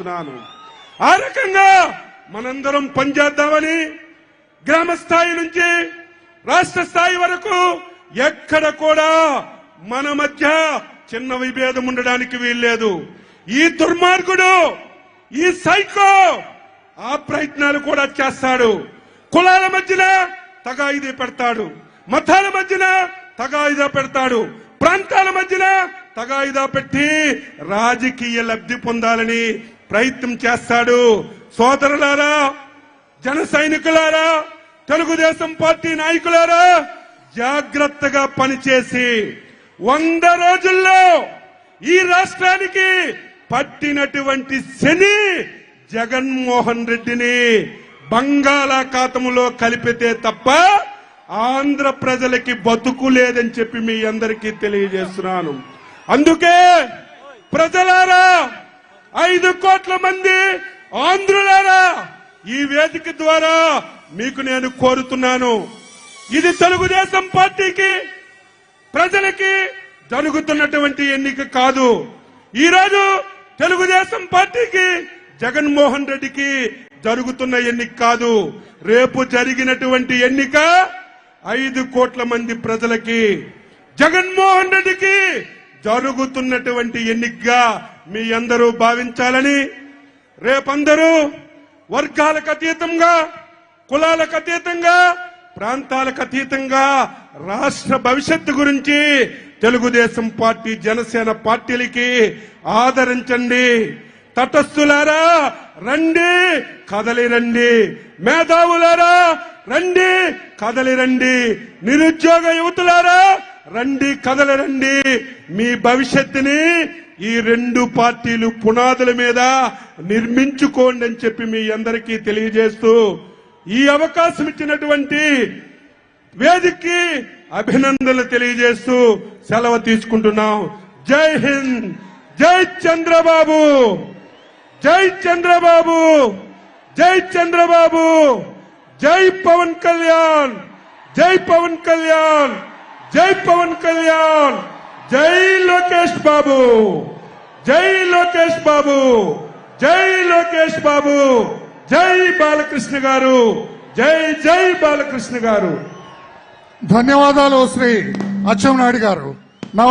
తెలియజేస్తున్నాను. ఆ రకంగా మనందరం పనిచేద్దామని గ్రామ స్థాయి నుంచి రాష్ట్ర స్థాయి వరకు ఎక్కడ కూడా మన మధ్య చిన్న విభేదం ఉండడానికి వీల్లేదు. ఈ దుర్మార్గుడు, ఈ సైకో ఆ ప్రయత్నాలు కూడా చేస్తాడు. కులాల మధ్యన తగాయిదా పెడతాడు, మతాల మధ్యన తగాయిదా పెడతాడు, ప్రాంతాల మధ్యన తగాయిదా పెట్టి రాజకీయ లబ్ధి పొందాలని ప్రయత్నం చేస్తాడు. సోదరులారా, జన సైనికులారా, తెలుగుదేశం పార్టీ నాయకులారా, జాగ్రత్తగా పనిచేసి 100 రోజుల్లో ఈ రాష్ట్రానికి పట్టినటువంటి శని జగన్మోహన్ రెడ్డిని బంగాళాఖాతంలో కలిపితే తప్ప ఆంధ్ర ప్రజలకి బతుకు లేదని చెప్పి మీ అందరికీ తెలియజేస్తున్నాను. అందుకే ప్రజలారా, 5 కోట్ల మంది ఆంధ్రులారా, ఈ వేదిక ద్వారా మీకు నేను కోరుతున్నాను, ఇది తెలుగుదేశం పార్టీకి ప్రజలకి జరుగుతున్నటువంటి ఎన్నిక కాదు. ఈరోజు తెలుగుదేశం పార్టీకి జగన్మోహన్ రెడ్డికి జరుగుతున్న ఎన్నిక కాదు. రేపు జరిగినటువంటి ఎన్నిక 5 కోట్ల మంది ప్రజలకి, జగన్మోహన్ రెడ్డికి జరుగుతున్నటువంటి ఎన్నికగా మీ అందరూ భావించాలని, రేపందరూ వర్గాలకు అతీతంగా, కులాలకు అతీతంగా, ప్రాంతాలకు అతీతంగా రాష్ట్ర భవిష్యత్తు గురించి తెలుగుదేశం పార్టీ, జనసేన పార్టీలకి ఆదరించండి. తటస్థులారా రండి, కదలి రండి. మేధావులారా రండి, కదలి రండి. నిరుద్యోగ యువతులారా రండి, కదలి రండి. మీ భవిష్యత్తుని ఈ 2 పార్టీలు పునాదుల మీద నిర్మించుకోండి అని చెప్పి మీ అందరికీ తెలియజేస్తూ, ఈ అవకాశం ఇచ్చినటువంటి వేదికకి అభినందనలు తెలియజేస్తూ సెలవు తీసుకుంటున్నాం. జై హింద్, జై చంద్రబాబు, జై చంద్రబాబు, జై చంద్రబాబు, జై పవన్ కళ్యాణ్, జై పవన్ కళ్యాణ్, జై పవన్ కళ్యాణ్, జై లోకేష్ బాబు, జై లోకేష్ బాబు, జై లోకేష్ బాబు, జై బాలకృష్ణ గారు, జై జై బాలకృష్ణ గారు. ధన్యవాదాలు శ్రీ అచ్చెన్నాయుడు గారు.